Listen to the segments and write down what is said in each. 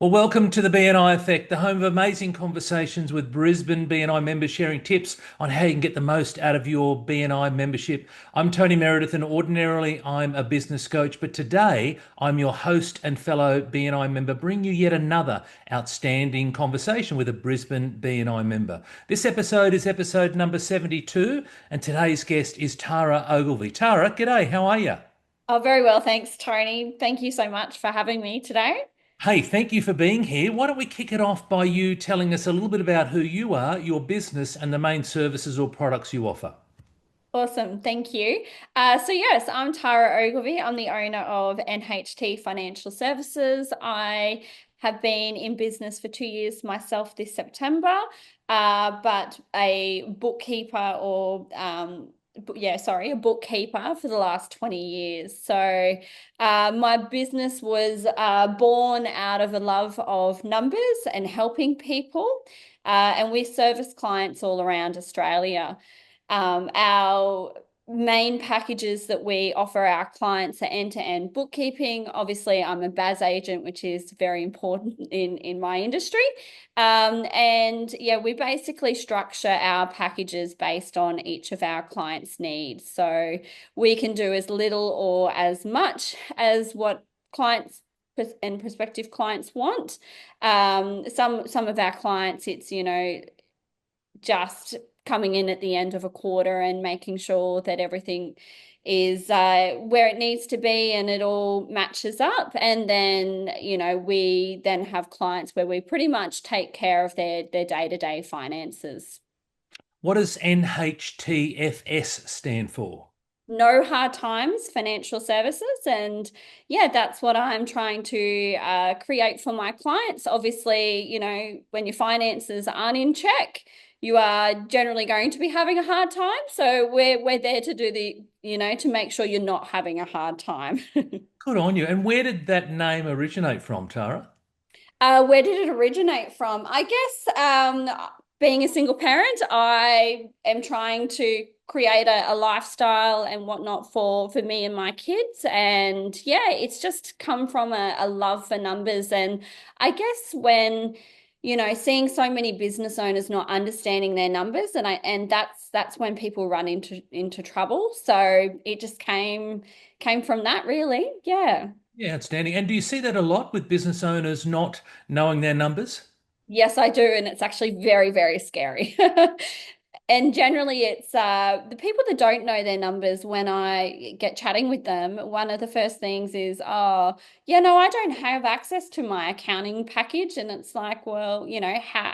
Well, welcome to the BNI Effect, the home of amazing conversations with Brisbane BNI members sharing tips on how you can get the most out of your BNI membership. I'm Tony Meredith, and ordinarily I'm a business coach, but today I'm your host and fellow BNI member, bringing you yet another outstanding conversation with a Brisbane BNI member. This episode is episode number 72, and today's guest is Tara Ogilvie. Tara, g'day, how are you? Oh, very well. Thanks, Tony. Thank you so much for having me today. Hey, thank you for being here. Why don't we kick it off by you telling us a little bit about who you are, your business, and the main services or products you offer? Awesome. Thank you. Yes, I'm Tara Ogilvie. I'm the owner of NHT Financial Services. I have been in business for 2 years myself this September, but a bookkeeper a bookkeeper for the last 20 years. My business was born out of a love of numbers and helping people, and we service clients all around Australia. Our main packages that we offer our clients are end-to-end bookkeeping. Obviously, I'm a BAS agent, which is very important in my industry. And yeah, we basically structure our packages based on each of our clients' needs. So we can do as little or as much as what clients and prospective clients want. Some of our clients, it's, just coming in at the end of a quarter and making sure that everything is where it needs to be and it all matches up. And then, we then have clients where we pretty much take care of their day-to-day finances. What does NHTFS stand for? No hard times financial services, and yeah, that's what I'm trying to create for my clients. Obviously, when your finances aren't in check, you are generally going to be having a hard time, so we're there to do to make sure you're not having a hard time. Good on you. And where did that name originate from, Tara? Where did it originate from? I guess being a single parent, I am trying to create a lifestyle and whatnot for me and my kids. And yeah, it's just come from a love for numbers. And I guess when, seeing so many business owners not understanding their numbers, and that's when people run into trouble. So it just came from that, really. Yeah. Yeah, outstanding. And do you see that a lot with business owners not knowing their numbers? Yes, I do, and it's actually very, very scary. And generally, it's the people that don't know their numbers. When I get chatting with them, one of the first things is, "Oh, yeah, no, I don't have access to my accounting package." And it's like, well,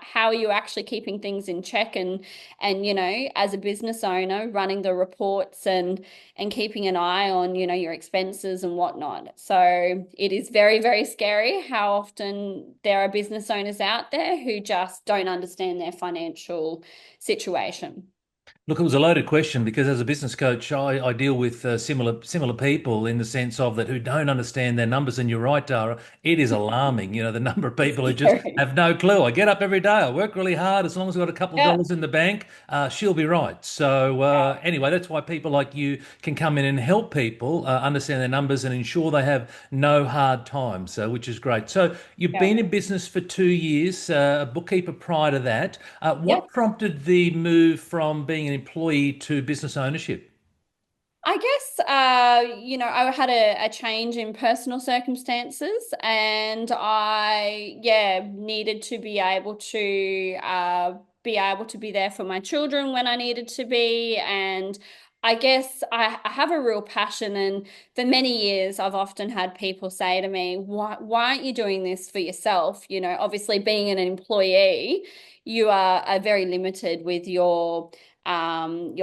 how are you actually keeping things in check and as a business owner, running the reports and keeping an eye on, your expenses and whatnot. So it is very, very scary how often there are business owners out there who just don't understand their financial situation. Look, it was a loaded question because as a business coach, I deal with similar people in the sense of that who don't understand their numbers. And you're right, Dara, it is alarming. You know, the number of people who just Scary. have no clue. I get up every day, I work really hard. As long as I've got a couple of Yeah. dollars in the bank, she'll be right. So anyway, that's why people like you can come in and help people understand their numbers and ensure they have no hard times, which is great. So you've Yeah. been in business for 2 years, a bookkeeper prior to that. Yep. What prompted the move from being an employee to business ownership? I guess, I had a change in personal circumstances, and yeah, needed to be able to be there for my children when I needed to be. And I guess I have a real passion. And for many years, I've often had people say to me, why aren't you doing this for yourself? Obviously being an employee, you are very limited with your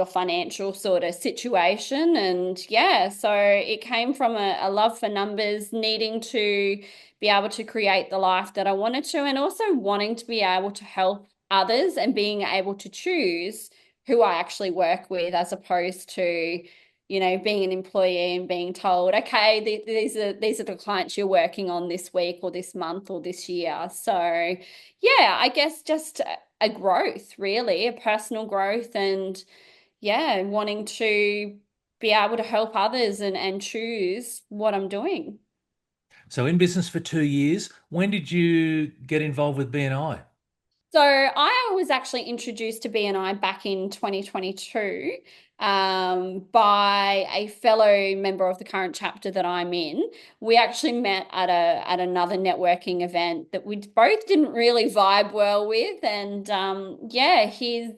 financial sort of situation. And yeah, so it came from a love for numbers, needing to be able to create the life that I wanted to, and also wanting to be able to help others and being able to choose who I actually work with, as opposed to, being an employee and being told, okay, these are the clients you're working on this week or this month or this year. So yeah, I guess just a growth, really, a personal growth, and yeah, wanting to be able to help others and choose what I'm doing. So in business for 2 years, when did you get involved with BNI? So I was actually introduced to BNI back in 2022 by a fellow member of the current chapter that I'm in. We actually met at another networking event that we both didn't really vibe well with, and yeah, he's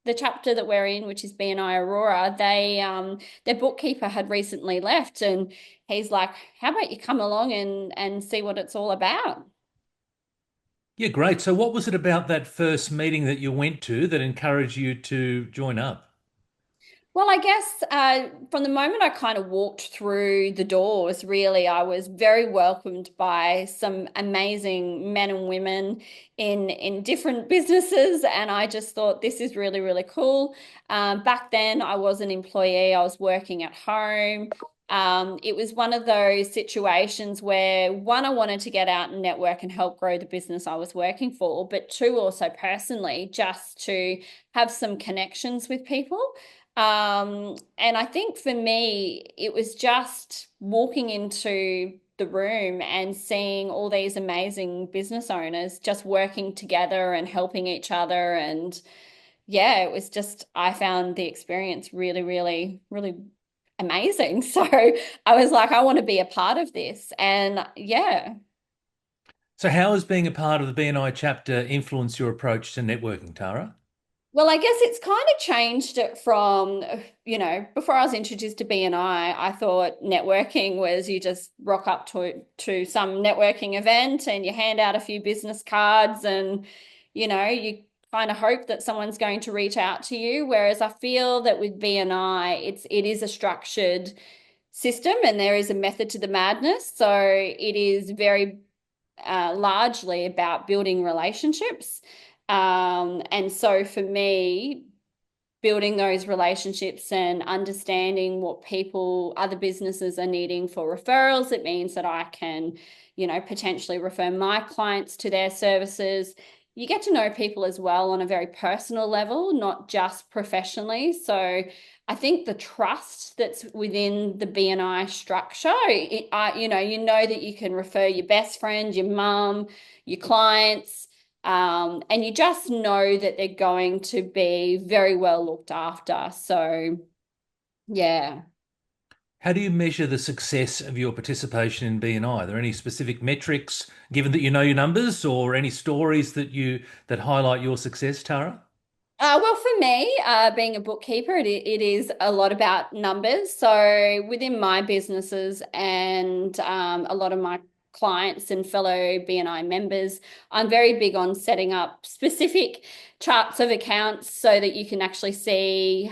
the chapter that we're in, which is BNI Aurora. Their bookkeeper had recently left, and he's like, "How about you come along and see what it's all about?" Yeah, great. So what was it about that first meeting that you went to that encouraged you to join up? Well, I guess from the moment I kind of walked through the doors, really, I was very welcomed by some amazing men and women in different businesses, and I just thought this is really, really cool. Back then, I was an employee; I was working at home. It was one of those situations where one, I wanted to get out and network and help grow the business I was working for, but two, also personally, just to have some connections with people. And I think for me, it was just walking into the room and seeing all these amazing business owners just working together and helping each other. And yeah, it was just, I found the experience really, really, really amazing. So I was like, I want to be a part of this. And yeah. So how has being a part of the BNI chapter influenced your approach to networking, Tara? Well, I guess it's kind of changed it from, before I was introduced to BNI, I thought networking was you just rock up to some networking event and you hand out a few business cards and, you kind of hope that someone's going to reach out to you. Whereas I feel that with BNI, it is a structured system and there is a method to the madness. So it is very largely about building relationships. And so for me, building those relationships and understanding what people, other businesses are needing for referrals, it means that I can, potentially refer my clients to their services. You get to know people as well on a very personal level, not just professionally. So I think the trust that's within the BNI structure, you know that you can refer your best friend, your mum, your clients, and you just know that they're going to be very well looked after. So, yeah. How do you measure the success of your participation in BNI? Are there any specific metrics, given that you know your numbers, or any stories that highlight your success, Tara? Well, for me, being a bookkeeper, it is a lot about numbers. So within my businesses and a lot of my clients and fellow BNI members, I'm very big on setting up specific charts of accounts so that you can actually see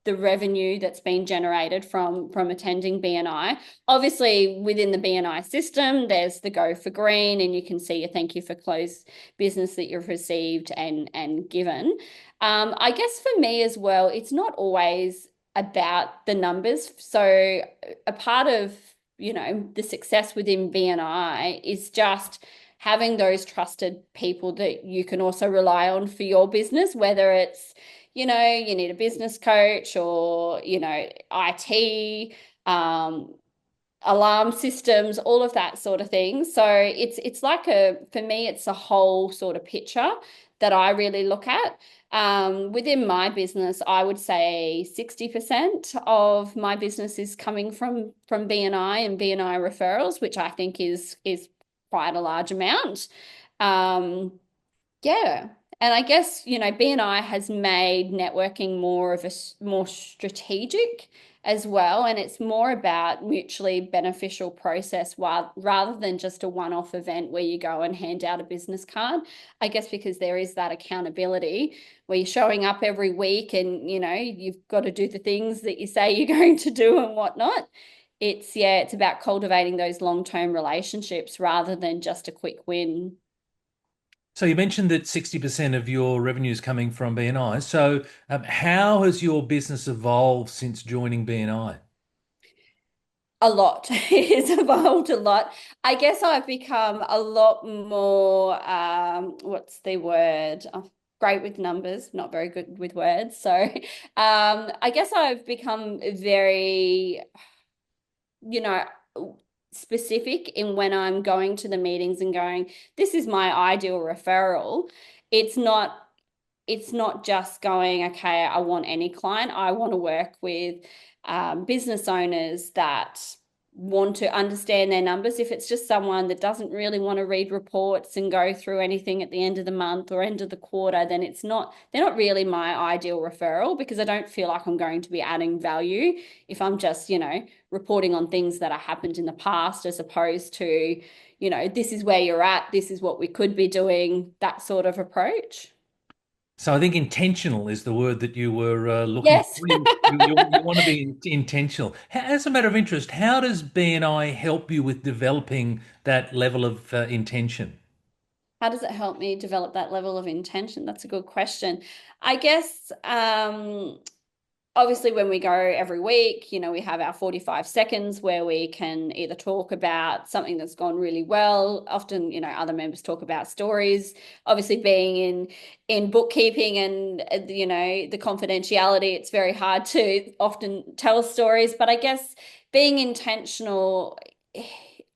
the revenue that's been generated from attending BNI. Obviously, within the BNI system, there's the Go for Green, and you can see a thank you for closed business that you've received and given. I guess for me as well, it's not always about the numbers. So a part of the success within BNI is just having those trusted people that you can also rely on for your business, whether it's you need a business coach or, IT, alarm systems, all of that sort of thing. So it's like for me, it's a whole sort of picture that I really look at. Within my business, I would say 60% of my business is coming from BNI and BNI referrals, which I think is quite a large amount. Um, yeah. And I guess, BNI has made networking more of a more strategic as well. And it's more about mutually beneficial process while, rather than just a one-off event where you go and hand out a business card. I guess because there is that accountability where you're showing up every week and, you've got to do the things that you say you're going to do and whatnot. It's about cultivating those long-term relationships rather than just a quick win. So you mentioned that 60% of your revenue is coming from BNI. So how has your business evolved since joining BNI? A lot. It's evolved a lot. I guess I've become a lot more, what's the word? Oh, great with numbers, not very good with words. So I guess I've become very, you know, specific in when I'm going to the meetings and going, this is my ideal referral. It's not it's not just going, okay, I want any client. I want to work with business owners that want to understand their numbers. If it's just someone that doesn't really want to read reports and go through anything at the end of the month or end of the quarter, then they're not really my ideal referral, because I don't feel like I'm going to be adding value if I'm just, reporting on things that have happened in the past, as opposed to, this is where you're at, this is what we could be doing, that sort of approach. So I think intentional is the word that you were looking Yes. for. You want to be intentional. As a matter of interest, how does BNI help you with developing that level of intention? How does it help me develop that level of intention? That's a good question. I guess obviously when we go every week, we have our 45 seconds where we can either talk about something that's gone really well. Often, other members talk about stories. Obviously, being in bookkeeping and the confidentiality, it's very hard to often tell stories. But I guess being intentional,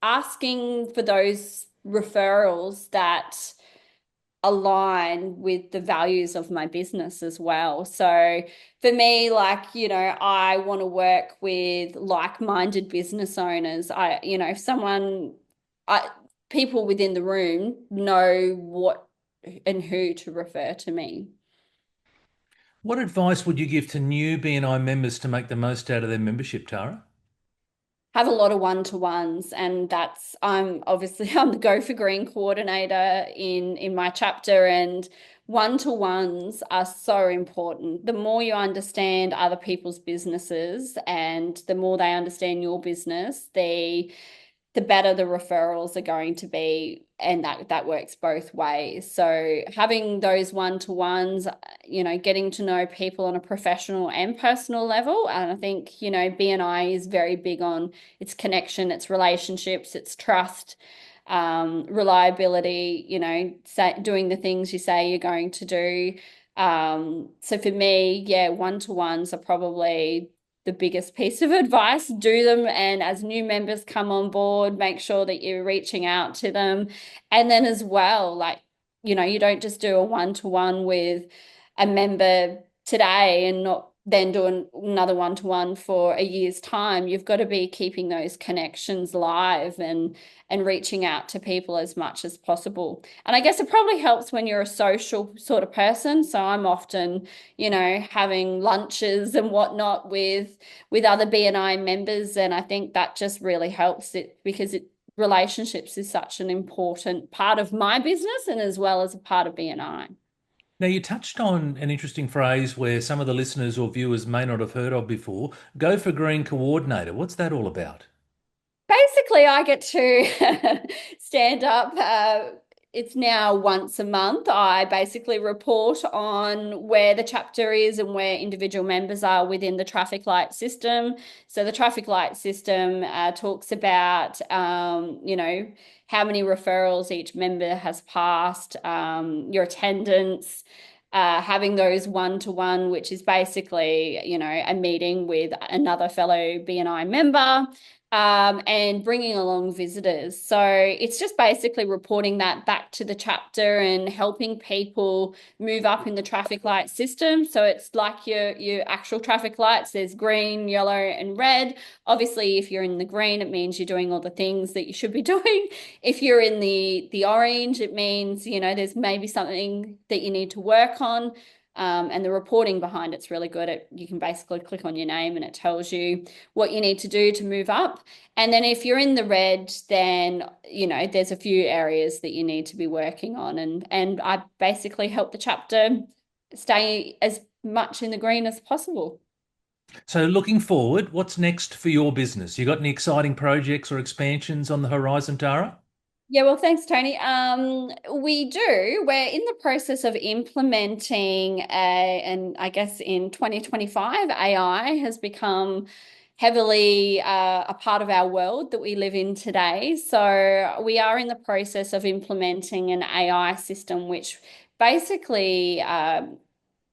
asking for those referrals that align with the values of my business as well. So for me, like, I want to work with like-minded business owners. If I, people within the room know what and who to refer to me. What advice would you give to new BNI members to make the most out of their membership, Tara? Have a lot of one-to-ones, and that's I'm the Go for Green coordinator in my chapter, and one-to-ones are so important. The more you understand other people's businesses and the more they understand your business, the better the referrals are going to be, and that works both ways. So having those one-to-ones, getting to know people on a professional and personal level. And I think, BNI is very big on its connection, its relationships, its trust, reliability, doing the things you say you're going to do. So for me, yeah, one-to-ones are probably the biggest piece of advice. Do them, and as new members come on board, make sure that you're reaching out to them. And then as well, like, you don't just do a one-to-one with a member today and not then do another one-to-one for a year's time. You've got to be keeping those connections live and reaching out to people as much as possible. And I guess it probably helps when you're a social sort of person. So I'm often, having lunches and whatnot with other BNI members. And I think that just really helps it, because relationships is such an important part of my business and as well as a part of BNI. Now, you touched on an interesting phrase where some of the listeners or viewers may not have heard of before. Go for Green coordinator. What's that all about? Basically, I get to stand up. It's now once a month. I basically report on where the chapter is and where individual members are within the traffic light system. So the traffic light system talks about, how many referrals each member has passed, your attendance. Having those one-to-one, which is basically, a meeting with another fellow BNI member, and bringing along visitors. So it's just basically reporting that back to the chapter and helping people move up in the traffic light system. So it's like your actual traffic lights. There's green, yellow, and red. Obviously, if you're in the green, it means you're doing all the things that you should be doing. If you're in the orange, it means, there's maybe something that you need to work on. And the reporting behind it's really good. You can basically click on your name and it tells you what you need to do to move up. And then if you're in the red, then, there's a few areas that you need to be working on. And I basically help the chapter stay as much in the green as possible. So, looking forward, what's next for your business? You got any exciting projects or expansions on the horizon, Tara? Yeah, well, thanks, Tony. We do. We're in the process of implementing and I guess in 2025, AI has become heavily a part of our world that we live in today. So we are in the process of implementing an AI system, which basically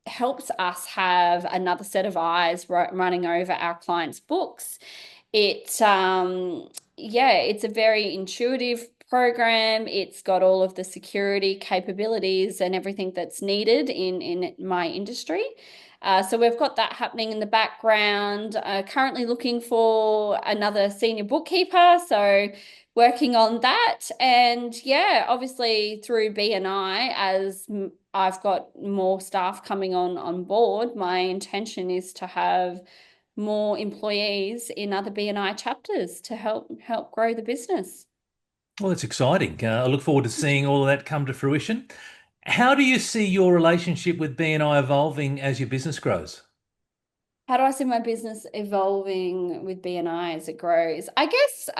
helps us have another set of eyes running over our clients' books. Yeah, it's a very intuitive program. It's got all of the security capabilities and everything that's needed in my industry. So we've got that happening in the background. Currently looking for another senior bookkeeper, so working on that. And yeah, obviously through BNI, as I've got more staff coming on board, my intention is to have more employees in other BNI chapters to help grow the business. Well, it's exciting. I look forward to seeing all of that come to fruition. How do you see your relationship with BNI evolving as your business grows? How do I see my business evolving with BNI as it grows? I guess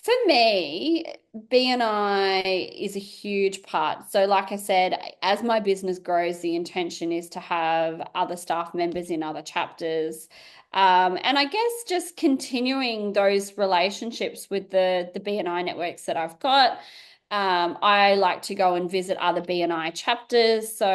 for me, BNI is a huge part. So, like I said, as my business grows, the intention is to have other staff members in other chapters. And I guess just continuing those relationships with the BNI networks that I've got. I like to go and visit other BNI chapters. So,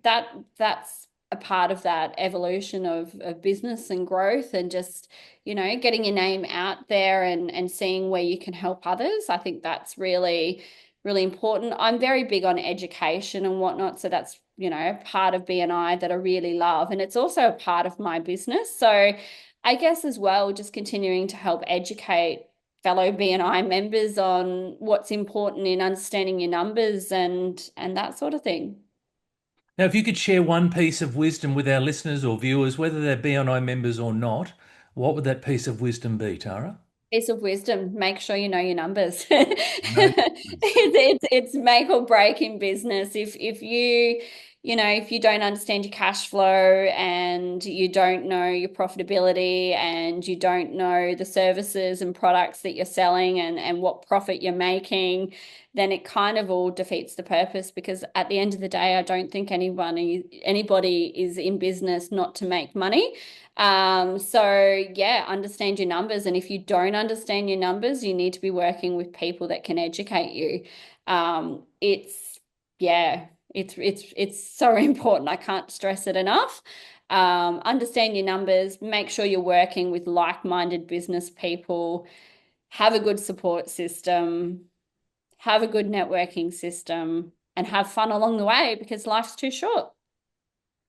that's a part of that evolution of business and growth, and just getting your name out there and seeing where you can help others. I think that's really, really important. I'm very big on education and whatnot. So that's, part of BNI that I really love. And it's also a part of my business. So I guess as well, just continuing to help educate fellow BNI members on what's important in understanding your numbers and that sort of thing. Now, if you could share one piece of wisdom with our listeners or viewers, whether they're BNI members or not, what would that piece of wisdom be, Tara? Piece of wisdom: make sure you know your numbers. No. It's make or break in business. If you don't understand your cash flow, and you don't know your profitability, and you don't know the services and products that you're selling, and what profit you're making, then it kind of all defeats the purpose, because at the end of the day, I don't think anybody is in business not to make money. So yeah, understand your numbers. And if you don't understand your numbers, you need to be working with people that can educate you. It's yeah, it's so important. I can't stress it enough. Understand your numbers, make sure you're working with like-minded business people, have a good support system, have a good networking system, and have fun along the way, because life's too short.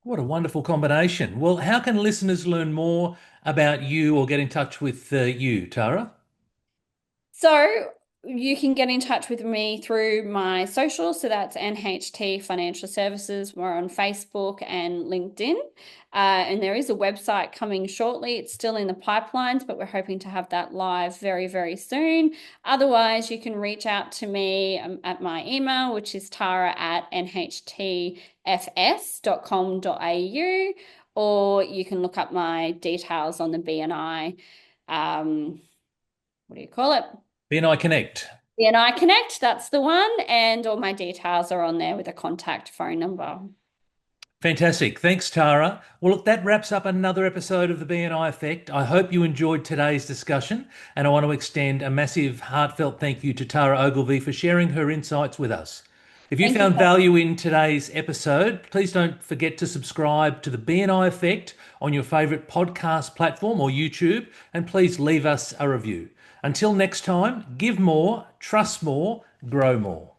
What a wonderful combination. Well, how can listeners learn more about you or get in touch with you, Tara? So you can get in touch with me through my socials. So that's NHT Financial Services. We're on Facebook and LinkedIn. And there is a website coming shortly. It's still in the pipelines, but we're hoping to have that live very, very soon. Otherwise, you can reach out to me at my email, which is tara@nhtfs.com.au, or you can look up my details on the BNI. What do you call it? BNI Connect. BNI Connect, that's the one. And all my details are on there with a contact phone number. Fantastic. Thanks, Tara. Well, look, that wraps up another episode of the BNI Effect. I hope you enjoyed today's discussion, and I want to extend a massive, heartfelt thank you to Tara Ogilvie for sharing her insights with us. If you Thank you. found value in today's episode, please don't forget to subscribe to the BNI Effect on your favourite podcast platform or YouTube, and please leave us a review. Until next time, give more, trust more, grow more.